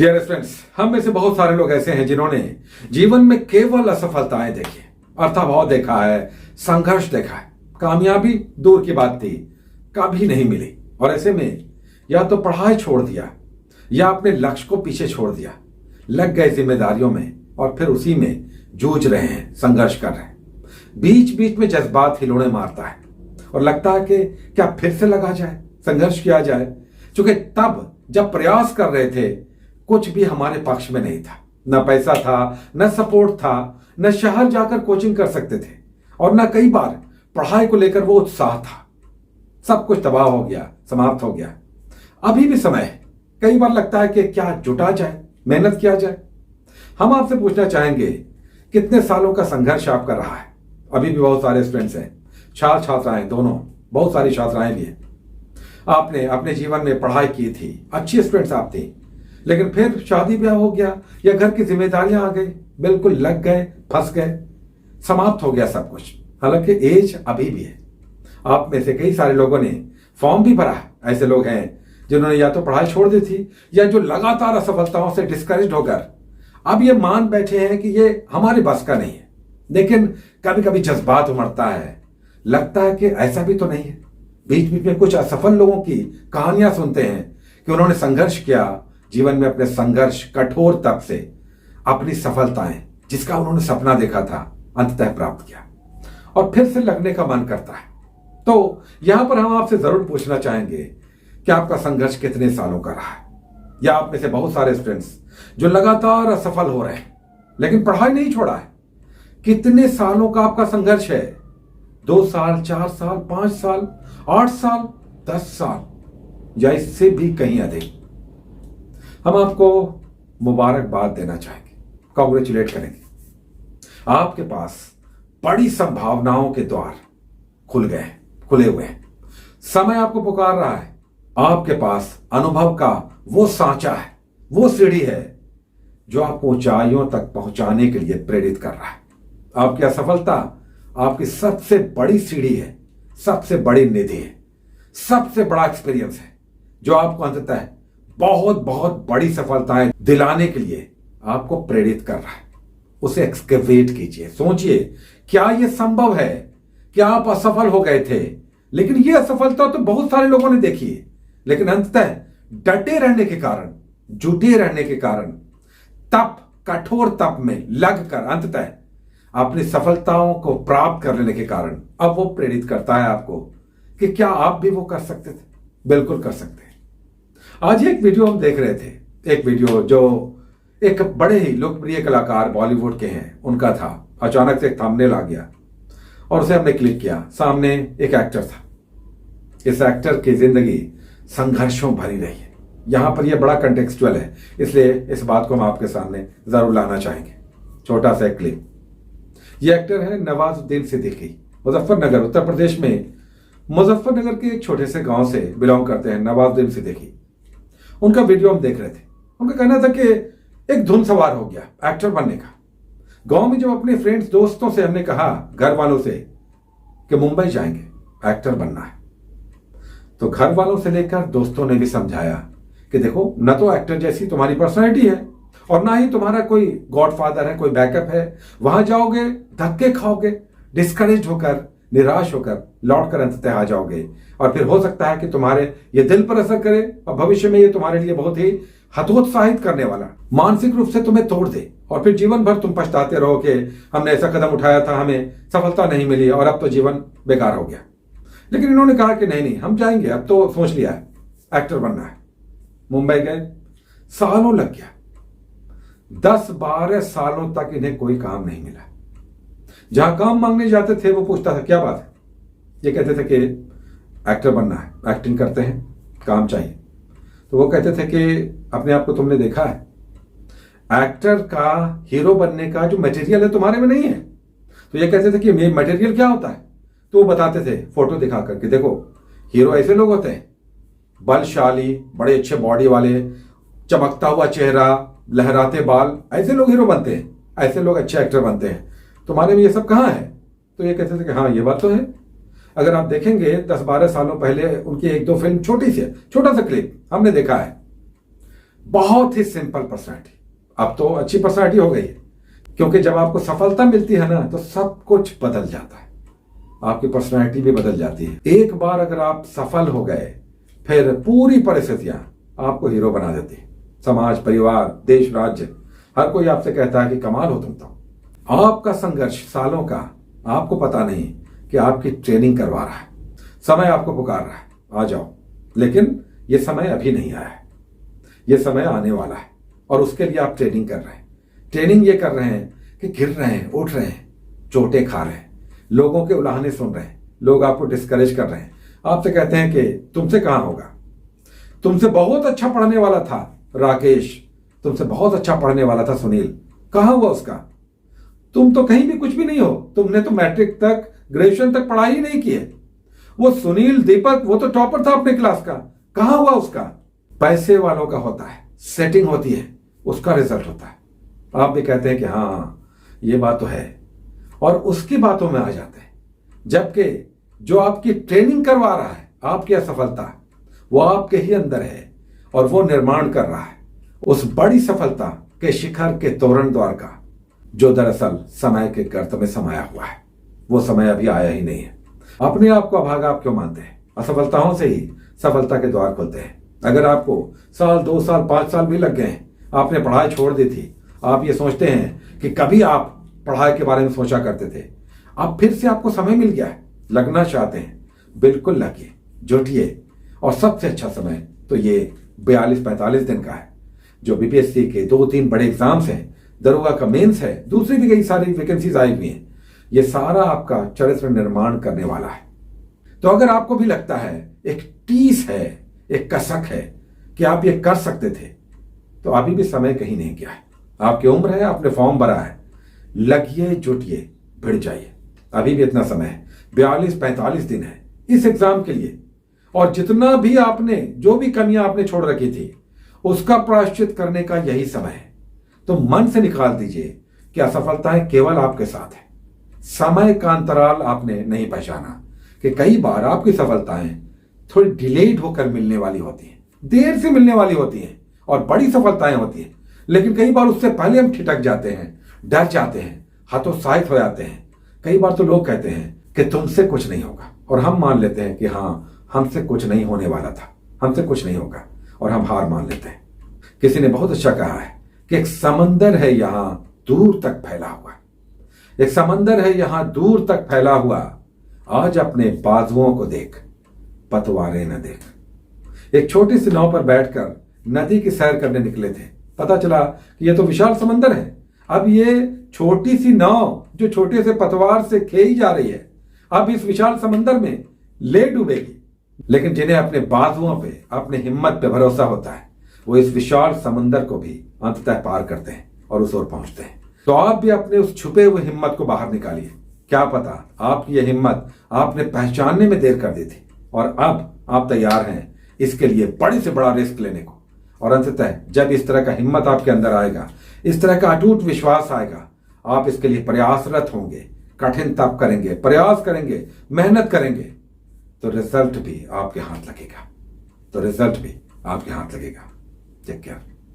Dear students, हम में से बहुत सारे लोग ऐसे हैं जिन्होंने जीवन में केवल असफलताएं देखी, अर्थाभाव देखा है, संघर्ष देखा है। कामयाबी दूर की बात थी, कभी नहीं मिली। और ऐसे में या तो पढ़ाई छोड़ दिया या अपने लक्ष्य को पीछे छोड़ दिया, लग गए जिम्मेदारियों में और फिर उसी में जूझ रहे हैं, संघर्ष कर रहे हैं। बीच बीच में जज्बात हिलोड़े मारता है और लगता है कि क्या फिर से लगा जाए, संघर्ष किया जाए, क्योंकि तब जब प्रयास कर रहे थे कुछ भी हमारे पक्ष में नहीं था। न पैसा था, न सपोर्ट था, न शहर जाकर कोचिंग कर सकते थे और न कई बार पढ़ाई को लेकर वो उत्साह था। सब कुछ तबाह हो गया, समाप्त हो गया। अभी भी समय है, कई बार लगता है कि क्या जुटा जाए, मेहनत किया जाए। हम आपसे पूछना चाहेंगे, कितने सालों का संघर्ष आप कर रहा है? अभी भी बहुत सारे स्टूडेंट्स हैं, छात्र छात्राएं दोनों, बहुत सारी छात्राएं भी हैं। आपने अपने जीवन में पढ़ाई की थी, अच्छी स्टूडेंट्स आप थी, लेकिन फिर शादी ब्याह हो गया या घर की जिम्मेदारियां आ गई, बिल्कुल लग गए, फंस गए, समाप्त हो गया सब कुछ। हालांकि एज अभी भी है। आप में से कई सारे लोगों ने फॉर्म भी भरा है। ऐसे लोग हैं जिन्होंने या तो पढ़ाई छोड़ दी थी या जो लगातार असफलताओं से डिस्करेज होकर अब ये मान बैठे हैं कि ये हमारे बस का नहीं है। लेकिन कभी कभी जज्बात उमड़ता है, लगता है कि ऐसा भी तो नहीं है। बीच बीच में कुछ असफल लोगों की कहानियां सुनते हैं कि उन्होंने संघर्ष किया, जीवन में अपने संघर्ष, कठोर तप से अपनी सफलताएं, जिसका उन्होंने सपना देखा था, अंततः प्राप्त किया और फिर से लगने का मन करता है। तो यहां पर हम आपसे जरूर पूछना चाहेंगे कि आपका संघर्ष कितने सालों का रहा है? या आप में से बहुत सारे स्टूडेंट्स जो लगातार असफल हो रहे हैं लेकिन पढ़ाई नहीं छोड़ा है, कितने सालों का आपका संघर्ष है? 2 साल, 4 साल, 5 साल, 8 साल, 10 साल या इससे भी कहीं अधिक? हम आपको मुबारकबाद देना चाहेंगे, कांग्रेचुलेट करेंगे। आपके पास बड़ी संभावनाओं के द्वार खुले हुए हैं। समय आपको पुकार रहा है। आपके पास अनुभव का वो सांचा है, वो सीढ़ी है जो आपको ऊंचाइयों तक पहुंचाने के लिए प्रेरित कर रहा है। आपकी असफलता आपकी सबसे बड़ी सीढ़ी है, सबसे बड़ी निधि है, सबसे बड़ा एक्सपीरियंस है जो आपको अंततः बहुत बहुत बड़ी सफलताएं दिलाने के लिए आपको प्रेरित कर रहा है। उसे एक्सकेवेट कीजिए, सोचिए क्या यह संभव है कि आप असफल हो गए थे, लेकिन यह असफलता तो बहुत सारे लोगों ने देखी है, लेकिन अंततः डटे रहने के कारण, जुटे रहने के कारण, तप, कठोर तप में लगकर अंततः अपनी सफलताओं को प्राप्त कर लेने के कारण अब वो प्रेरित करता है आपको कि क्या आप भी वो कर सकते थे? बिल्कुल कर सकते हैं। आज एक वीडियो हम देख रहे थे, एक वीडियो जो एक बड़े ही लोकप्रिय कलाकार बॉलीवुड के हैं उनका था। अचानक से एक थंबनेल आ गया और उसे हमने क्लिक किया। सामने एक एक्टर था। इस एक्टर की जिंदगी संघर्षों भरी रही है। यहां पर यह बड़ा कंटेक्सचुअल है, इसलिए इस बात को हम आपके सामने जरूर लाना चाहेंगे। छोटा सा क्लिप। यह एक्टर है नवाजुद्दीन सिद्दीकी। मुजफ्फरनगर, उत्तर प्रदेश में मुजफ्फरनगर के एक छोटे से गांव से बिलोंग करते हैं नवाजुद्दीन सिद्दीकी। उनका वीडियो हम देख रहे थे। उनका कहना था कि एक धुन सवार हो गया एक्टर बनने का। गांव में जब अपने फ्रेंड्स, दोस्तों से हमने कहा, घर वालों से, कि मुंबई जाएंगे, एक्टर बनना है, तो घर वालों से लेकर दोस्तों ने भी समझाया कि देखो, न तो एक्टर जैसी तुम्हारी पर्सनैलिटी है और ना ही तुम्हारा कोई गॉडफादर है, कोई बैकअप है। वहां जाओगे, धक्के खाओगे, डिस्करेज होकर, निराश होकर लौट कर अंततः आ जाओगे और फिर हो सकता है कि तुम्हारे ये दिल पर असर करे और भविष्य में ये तुम्हारे लिए बहुत ही हतोत्साहित करने वाला, मानसिक रूप से तुम्हें तोड़ दे और फिर जीवन भर तुम पछताते रहो कि हमने ऐसा कदम उठाया था, हमें सफलता नहीं मिली और अब तो जीवन बेकार हो गया। लेकिन इन्होंने कहा कि नहीं, हम जाएंगे, अब तो सोच लिया है, एक्टर बनना है। मुंबई गए, सालों लग गया, 10-12 सालों तक इन्हें कोई काम नहीं मिला। जहां काम मांगने जाते थे वो पूछता था क्या बात है, ये कहते थे कि एक्टर बनना है, एक्टिंग करते हैं, काम चाहिए। तो वो कहते थे कि अपने आप को तुमने देखा है, एक्टर का, हीरो बनने का जो मटेरियल है तुम्हारे में नहीं है। तो ये कहते थे कि ये मटेरियल क्या होता है? तो वो बताते थे फोटो दिखा करके, देखो हीरो ऐसे लोग होते हैं, बलशाली, बड़े अच्छे बॉडी वाले, चमकता हुआ चेहरा, लहराते बाल, ऐसे लोग हीरो बनते हैं, ऐसे लोग अच्छे एक्टर बनते हैं। तुम्हारे में ये सब कहाँ है? तो ये कहते थे कि हाँ, ये बात तो है। अगर आप देखेंगे 10-12 सालों पहले उनकी 1-2 फिल्म छोटी सी है, छोटा सा क्लिप हमने देखा है। बहुत ही सिंपल पर्सनैलिटी। अब तो अच्छी पर्सनैलिटी हो गई है, क्योंकि जब आपको सफलता मिलती है ना तो सब कुछ बदल जाता है, आपकी पर्सनैलिटी भी बदल जाती है। एक बार अगर आप सफल हो गए, फिर पूरी परिस्थितियां आपको हीरो बना देती है। समाज, परिवार, देश, राज्य, हर कोई आपसे कहता है कि कमाल हो तुम तो। आपका संघर्ष सालों का आपको पता नहीं कि आपकी ट्रेनिंग करवा रहा है। समय आपको पुकार रहा है, आ जाओ, लेकिन यह समय अभी नहीं आया है, यह समय आने वाला है और उसके लिए आप ट्रेनिंग कर रहे हैं। ट्रेनिंग ये कर रहे हैं कि गिर रहे हैं, उठ रहे हैं, चोटें खा रहे हैं, लोगों के उलाहने सुन रहे हैं, लोग आपको डिस्करेज कर रहे हैं, आपसे कहते हैं कि तुमसे कहां होगा, तुमसे बहुत अच्छा पढ़ने वाला था राकेश, तुमसे बहुत अच्छा पढ़ने वाला था सुनील, कहां हुआ उसका, तुम तो कहीं भी कुछ भी नहीं हो, तुमने तो मैट्रिक तक, ग्रेजुएशन तक पढ़ाई ही नहीं की है। वो सुनील, दीपक, वो तो टॉपर था अपने क्लास का, कहां हुआ उसका। पैसे वालों का होता है, सेटिंग होती है, उसका रिजल्ट होता है। आप भी कहते हैं कि हाँ ये बात तो है, और उसकी बातों में आ जाते हैं, जबकि जो आपकी ट्रेनिंग करवा रहा है, आपकी असफलता, वो आपके ही अंदर है और वो निर्माण कर रहा है उस बड़ी सफलता के शिखर के तोरण द्वार का, जो दरअसल समय के गर्त में समाया हुआ है। वो समय अभी आया ही नहीं है। अपने आप को अभागा आप क्यों मानते हैं? असफलताओं से ही सफलता के द्वार खुलते हैं। अगर आपको साल, 2 साल, 5 साल भी लग गए, आपने पढ़ाई छोड़ दी थी, आप ये सोचते हैं कि कभी आप पढ़ाई के बारे में सोचा करते थे, अब फिर से आपको समय मिल गया है, लगना चाहते हैं, बिल्कुल लगिए, जुटिए। और सबसे अच्छा समय तो ये 42-45 दिन का है, जो बीपीएससी के 2-3 बड़े एग्जाम्स हैं, दरोगा का मेंस है, दूसरी भी कई सारी वैकेंसीज आई हुई हैं, ये सारा आपका चरित्र निर्माण करने वाला है। तो अगर आपको भी लगता है, एक टीस है, एक कसक है कि आप ये कर सकते थे, तो अभी भी समय कहीं नहीं गया है। आपकी उम्र है, आपने फॉर्म भरा है, लगिए, जुटिए, भिड़ जाइए, अभी भी इतना समय है। 42-45 दिन है इस एग्जाम के लिए, और जितना भी आपने, जो भी कमियां आपने छोड़ रखी थी, उसका प्रायश्चित करने का यही समय है। तो मन से निकाल दीजिए कि असफलताएं केवल आपके साथ है। समय का अंतराल आपने नहीं पहचाना कि कई बार आपकी सफलताएं थोड़ी डिलेड होकर मिलने वाली होती हैं, देर से मिलने वाली होती हैं, और बड़ी सफलताएं होती हैं, लेकिन कई बार उससे पहले हम ठिठक जाते हैं, डर जाते हैं, हतोत्साहित हो जाते हैं। कई बार तो लोग कहते हैं कि तुमसे कुछ नहीं होगा, और हम मान लेते हैं कि हाँ, हमसे कुछ नहीं होने वाला था, हमसे कुछ नहीं होगा, और हम हार मान लेते हैं। किसी ने बहुत अच्छा कहा है कि एक समंदर है यहां दूर तक फैला हुआ, एक समंदर है यहां दूर तक फैला हुआ, आज अपने बाजुओं को देख, पतवारें न देख। एक छोटी सी नाव पर बैठकर नदी की सैर करने निकले थे, पता चला कि यह तो विशाल समंदर है। अब ये छोटी सी नाव जो छोटे से पतवार से खेई जा रही है, अब इस विशाल समंदर में ले डूबेगी। लेकिन जिन्हें अपने बाजुओं पे, अपने हिम्मत पे भरोसा होता है, वो इस विशाल समंदर को भी अंततः पार करते हैं और उस ओर पहुंचते हैं। तो आप भी अपने उस छुपे हुए हिम्मत को बाहर निकालिए। क्या पता आपकी यह हिम्मत आपने पहचानने में देर कर दी थी, और अब आप तैयार हैं इसके लिए बड़े से बड़ा रिस्क लेने को। और अंततः जब इस तरह का हिम्मत आपके अंदर आएगा, इस तरह का अटूट विश्वास आएगा, आप इसके लिए प्रयासरत होंगे, कठिन तप करेंगे, प्रयास करेंगे, मेहनत करेंगे, तो रिजल्ट भी आपके हाथ लगेगा। Take care.